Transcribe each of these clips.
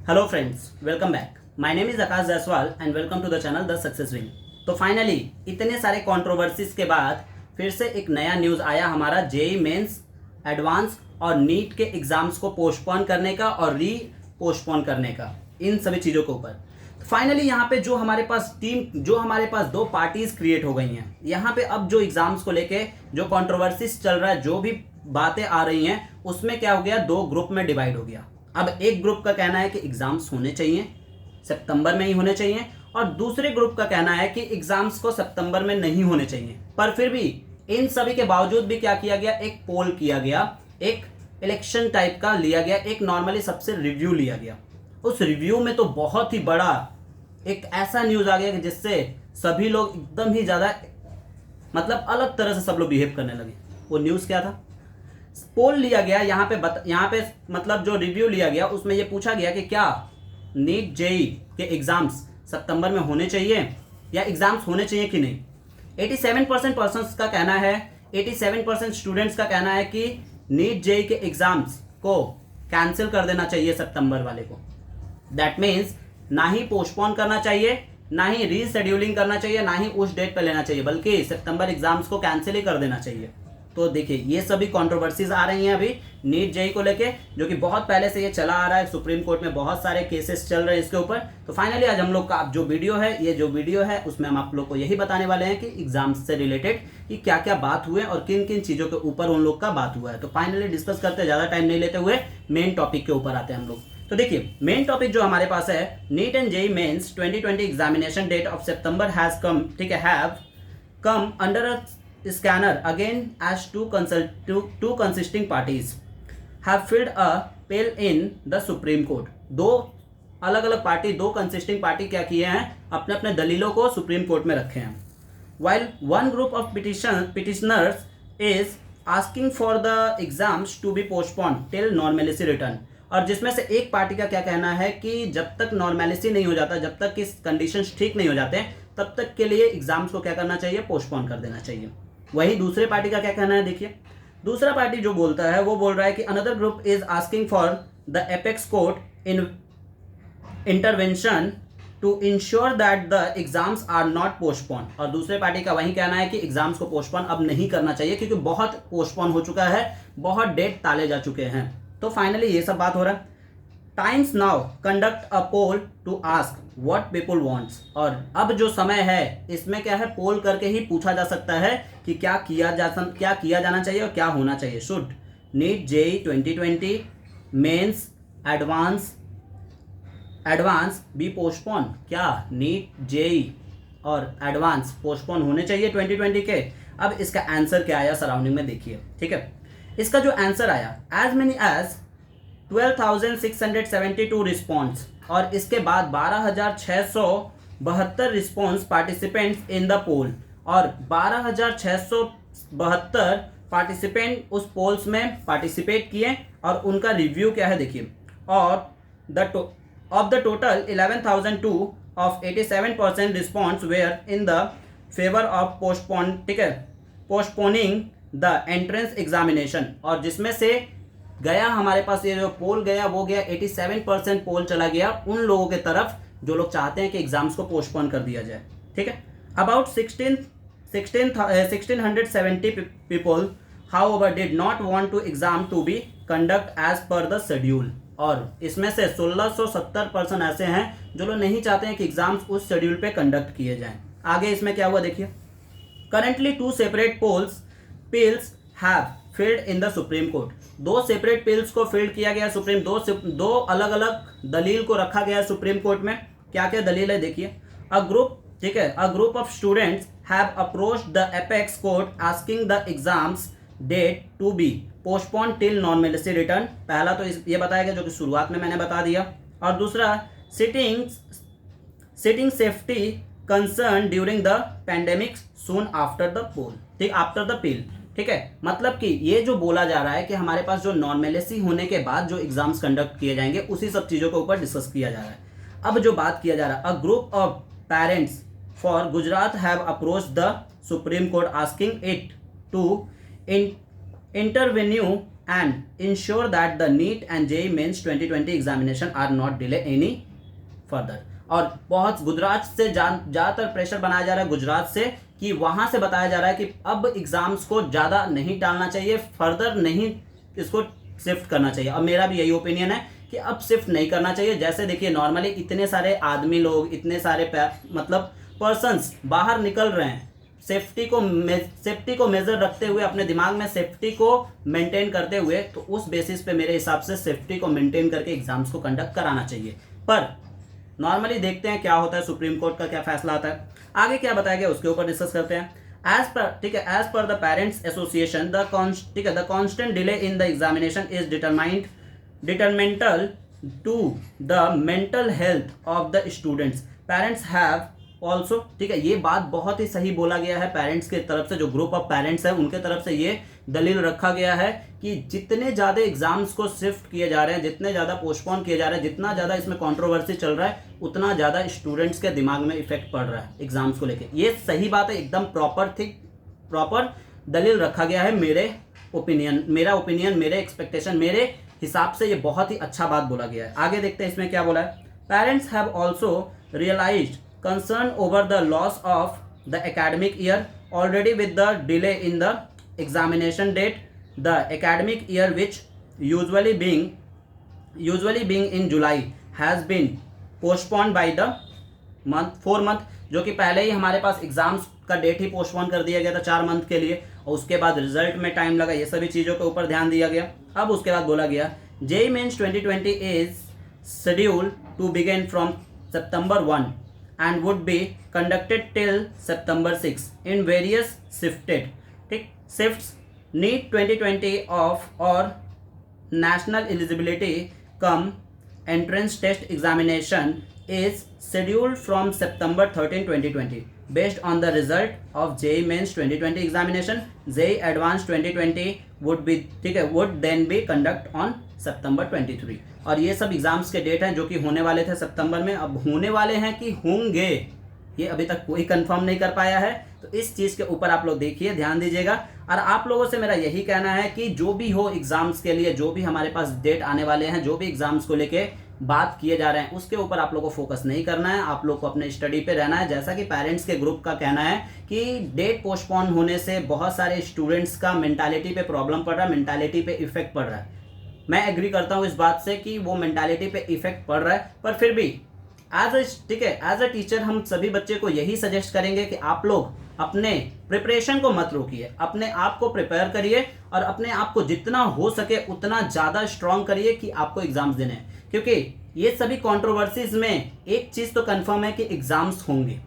Hello friends, welcome back. My name is Akash Jaiswal and welcome to the channel the success wing. तो finally इतने सारे controversies के बाद फिर से एक नया न्यूज़ आया हमारा जेई मेंस, एडवांस और नीट के एग्जाम्स को पोस्टपोन करने का और री पोस्टपोन करने का, इन सभी चीज़ों के ऊपर। तो फाइनली यहाँ पे जो हमारे पास दो पार्टीज क्रिएट हो गई हैं। यहाँ पे अब जो एग्जाम्स को लेके जो कंट्रोवर्सीज चल रहा है, जो भी बातें आ रही हैं, उसमें क्या हो गया, दो ग्रुप में डिवाइड हो गया। अब एक ग्रुप का कहना है कि एग्जाम्स होने चाहिए, सितंबर में ही होने चाहिए, और दूसरे ग्रुप का कहना है कि एग्जाम्स को सितंबर में नहीं होने चाहिए। पर फिर भी इन सभी के बावजूद भी क्या किया गया, एक पोल किया गया, एक इलेक्शन टाइप का लिया गया, एक नॉर्मली सबसे रिव्यू लिया गया। उस रिव्यू में तो बहुत ही बड़ा एक ऐसा न्यूज़ आ गया कि जिससे सभी लोग एकदम ही ज़्यादा मतलब अलग तरह से सब लोग बिहेव करने लगे। वो न्यूज़ क्या था, पोल लिया गया यहाँ पे मतलब जो रिव्यू लिया गया उसमें ये पूछा गया कि क्या नीट जेई के एग्जाम्स सितंबर में होने चाहिए या एग्जाम्स होने चाहिए कि नहीं। 87% पर्सन्स का कहना है, 87% स्टूडेंट्स का कहना है कि नीट जेई के एग्जाम्स को कैंसिल कर देना चाहिए सितंबर वाले को। दैट मीन्स ना ही पोस्टपोन करना चाहिए, ना ही रीशेड्यूलिंग करना चाहिए, ना ही उस डेट पर लेना चाहिए, बल्कि सितंबर एग्जाम्स को कैंसिल ही कर देना चाहिए। तो देखिए ये सभी कंट्रोवर्सीज आ रही हैं अभी नीट जेई को लेके, जो कि बहुत पहले से ये चला आ रहा है। सुप्रीम कोर्ट में बहुत सारे केसेस चल रहे हैं इसके ऊपर। तो फाइनली आज हम लोग का जो वीडियो है उसमें हम आप लोग को यही बताने वाले हैं कि एग्जाम्स से रिलेटेड कि क्या क्या बात हुए और किन किन चीज़ों के ऊपर उन लोग का बात हुआ है। तो फाइनली डिस्कस करते, ज़्यादा टाइम नहीं लेते हुए मेन टॉपिक के ऊपर आते हैं हम लोग। तो देखिए मेन टॉपिक जो हमारे पास है, NEET and JEE mains 2020 examination date of September has come, ठीक है, have come under a scanner again as two consisting parties have filled a appeal in the Supreme Court। दो अलग अलग पार्टी, दो कंसिस्टिंग पार्टी क्या किए हैं, अपने अपने दलीलों को सुप्रीम कोर्ट में रखे हैं। While one group of petitioners is asking for the exams to be postponed till normalcy return। और जिसमें से एक पार्टी का क्या कहना है कि जब तक नॉर्मेलिटी नहीं हो जाता, जब तक कि कंडीशंस ठीक नहीं हो जाते, तब तक के लिए एग्जाम्स को क्या करना चाहिए, पोस्टपोन कर देना चाहिए। वही दूसरे पार्टी का क्या कहना है, देखिए दूसरा पार्टी जो बोलता है वो बोल रहा है कि another group is asking for the apex court in intervention to ensure that the exams are not postpone. और दूसरे पार्टी का वही कहना है कि एग्जाम्स को पोस्टपोन अब नहीं करना चाहिए क्योंकि बहुत पोस्टपोन हो चुका है, बहुत डेट टाले जा चुके हैं। तो फाइनली ये सब बात हो रहा है। Times Now conduct a poll to ask what people wants. और अब जो समय है इसमें क्या है, पोल करके ही पूछा जा सकता है कि क्या किया जाना चाहिए और क्या होना चाहिए। Should NEET JEE 2020 mains advance be postpone. क्या नीट जेई और एडवांस पोस्टपोन होने चाहिए 2020 के। अब इसका आंसर क्या आया सराउंडिंग में देखिए, ठीक है। इसका जो आंसर आया, एज मेनी एज 12,672 रिस्पॉन्स, और इसके बाद 12,672 रिस्पॉन्स पार्टिसिपेंट्स इन द पोल, और 12,672 पार्टिसिपेंट उस पोल्स में पार्टिसिपेट किए और उनका रिव्यू क्या है देखिए। और of the total 11,002 of 87% response were in the favour of postpone, ठीक है, पोस्टपोनिंग द एंट्रेंस एग्जामिनेशन। और जिसमें से गया हमारे पास ये जो पोल गया वो गया 87% पोल चला गया उन लोगों के तरफ जो लोग चाहते हैं कि एग्जाम्स को पोस्टपोन कर दिया जाए, ठीक है। About 1670 people however did not want to exam to be conduct as per the schedule. और इसमें से 1670% ऐसे हैं जो लोग नहीं चाहते हैं कि एग्जाम्स उस शेड्यूल पे कंडक्ट किए जाएं। आगे इसमें क्या हुआ देखिए। Currently 2 separate pills have filled in the Supreme court. 2 separate pills को फिल्ड किया गया सुप्रीम, दो अलग अलग दलील को रखा गया सुप्रीम कोर्ट में। क्या क्या दलील है देखिए। अ ग्रुप, ठीक है, a group of students have approached the apex court asking the exams date to be postpone till normality return. पहला तो ये बताया गया जो कि शुरुआत में मैंने बता दिया। और दूसरा sitting safety concern during the pandemic soon after the poll, ठीक, आफ्टर द पील, ठीक है। मतलब कि ये जो बोला जा रहा है कि हमारे पास जो नॉर्मेलिटी होने के बाद जो एग्जाम्स कंडक्ट किए जाएंगे उसी सब चीज़ों के ऊपर डिस्कस किया जा रहा है। अब जो बात किया जा रहा है, a group of parents for Gujarat have approached the Supreme Court asking it to intervene and ensure that the NEET and JEE Mains 2020 examination are not delay any further। और बहुत गुजरात से ज़्यादातर प्रेशर बनाया जा रहा है गुजरात से, कि वहाँ से बताया जा रहा है कि अब एग्ज़ाम्स को ज़्यादा नहीं टालना चाहिए, फर्दर नहीं इसको शिफ्ट करना चाहिए। अब मेरा भी यही ओपिनियन है कि अब शिफ्ट नहीं करना चाहिए। जैसे देखिए नॉर्मली इतने सारे आदमी लोग, इतने सारे मतलब पर्सन्स बाहर निकल रहे हैं, सेफ्टी को मेजर रखते हुए, अपने दिमाग में सेफ्टी को मेंटेन करते हुए, तो उस बेसिस पे मेरे हिसाब से सेफ्टी को मेंटेन करके एग्जाम्स को कंडक्ट कराना चाहिए। पर नॉर्मली देखते हैं क्या होता है, सुप्रीम कोर्ट का क्या फैसला आता है, आगे क्या बताया गया उसके ऊपर डिस्कस करते हैं। As per the parents association the constant delay in the examination is detrimental to the mental health of the students. Parents have also, ठीक है, ये बात बहुत ही सही बोला गया है पेरेंट्स की तरफ से, जो ग्रुप ऑफ पेरेंट्स है उनके तरफ से ये दलील रखा गया है कि जितने ज़्यादा एग्जाम्स को शिफ्ट किए जा रहे हैं, जितने ज़्यादा पोस्टपोन किए जा रहे हैं, जितना ज़्यादा इसमें कंट्रोवर्सी चल रहा है, उतना ज़्यादा स्टूडेंट्स के दिमाग में इफेक्ट पड़ रहा है एग्जाम्स को लेके। ये सही बात है, एकदम प्रॉपर दलील रखा गया है। मेरा ओपिनियन, मेरे एक्सपेक्टेशन, मेरे हिसाब से ये बहुत ही अच्छा बात बोला गया है। आगे देखते हैं इसमें क्या बोला है। Parents have also realised concern over the loss of the academic year already with the delay in the examination date. The academic year which usually being in July has been postponed by the 4 month, जो कि पहले ही हमारे पास exams का date ही postpone कर दिया गया था 4 month के लिए, और उसके बाद रिजल्ट में टाइम लगा, ये सभी चीज़ों के ऊपर ध्यान दिया गया। अब उसके बाद बोला गया JEE Mains 2020 is scheduled to begin from September 1 and would be conducted till September 6 in various shifts. NEET 2020 of or national eligibility cum entrance test examination is scheduled from September 13, 2020 based on the result of JEE Mains 2020 examination. JEE Advanced 2020 would then be conduct on September 23। और ये सब exams के date हैं जो कि होने वाले थे सितंबर में, अब होने वाले हैं कि होंगे ये अभी तक कोई कंफर्म नहीं कर पाया है। तो इस चीज़ के ऊपर आप लोग देखिए, ध्यान दीजिएगा। और आप लोगों से मेरा यही कहना है कि जो भी हो एग्जाम्स के लिए, जो भी हमारे पास डेट आने वाले हैं, जो भी एग्जाम्स को लेके बात किए जा रहे हैं, उसके ऊपर आप लोग को फोकस नहीं करना है, आप लोग को अपने स्टडी पे रहना है। जैसा कि पेरेंट्स के ग्रुप का कहना है कि डेट पोस्टपोन होने से बहुत सारे स्टूडेंट्स का मेंटालिटी पे प्रॉब्लम पड़ रहा है, मेंटालिटी पे इफेक्ट पड़ रहा है। मैं एग्री करता हूँ इस बात से कि वो मेंटालिटी पे इफेक्ट पड़ रहा है, पर फिर भी एज अ टीचर हम सभी बच्चे को यही सजेस्ट करेंगे कि आप लोग अपने प्रिपरेशन को मत रोकिए, अपने आप को प्रिपेयर करिए और अपने आप को जितना हो सके उतना ज़्यादा स्ट्रांग करिए कि आपको एग्जाम्स देने हैं। क्योंकि ये सभी कंट्रोवर्सीज में एक चीज़ तो कंफर्म है कि एग्जाम्स होंगे,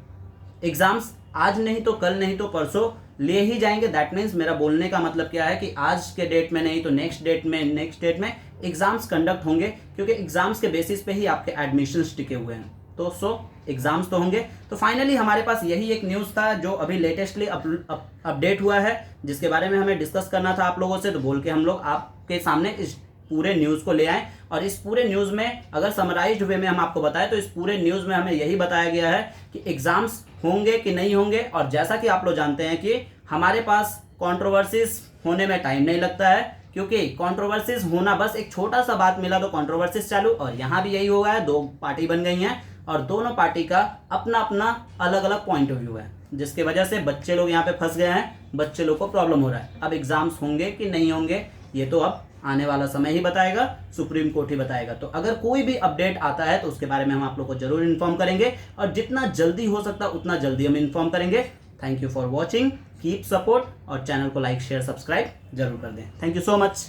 एग्जाम्स आज नहीं तो कल नहीं तो परसों ले ही जाएंगे। दैट मीन्स मेरा बोलने का मतलब क्या है कि आज के डेट में नहीं तो नेक्स्ट डेट में एग्जाम्स कंडक्ट होंगे, क्योंकि एग्जाम्स के बेसिस पे ही आपके एडमिशन्स टिके हुए हैं। तो एग्जाम्स तो होंगे। तो फाइनली हमारे पास यही एक न्यूज़ था जो अभी लेटेस्टली अपडेट हुआ है, जिसके बारे में हमें डिस्कस करना था आप लोगों से, तो बोल के हम लोग आपके सामने इस पूरे न्यूज़ को ले आए। और इस पूरे न्यूज़ में अगर समराइज्ड वे में हम आपको बताएं तो इस पूरे न्यूज़ में हमें यही बताया गया है कि एग्जाम्स होंगे कि नहीं होंगे। और जैसा कि आप लोग जानते हैं कि हमारे पास कंट्रोवर्सीज होने में टाइम नहीं लगता है, क्योंकि कंट्रोवर्सीज होना बस एक छोटा सा बात मिला तो कंट्रोवर्सीज चालू। और यहाँ भी यही हुआ है, 2 पार्टी बन गई हैं और दोनों पार्टी का अपना अपना अलग अलग पॉइंट ऑफ व्यू है, जिसकी वजह से बच्चे लोग यहाँ पे फंस गए हैं, बच्चे लोग को प्रॉब्लम हो रहा है। अब एग्जाम्स होंगे कि नहीं होंगे ये तो अब आने वाला समय ही बताएगा, सुप्रीम कोर्ट ही बताएगा। तो अगर कोई भी अपडेट आता है तो उसके बारे में हम आप लोग को जरूर इन्फॉर्म करेंगे, और जितना जल्दी हो सकता है उतना जल्दी हम इन्फॉर्म करेंगे। Thank you for watching, keep support, और चैनल को लाइक शेयर सब्सक्राइब जरूर कर दें। Thank you so much.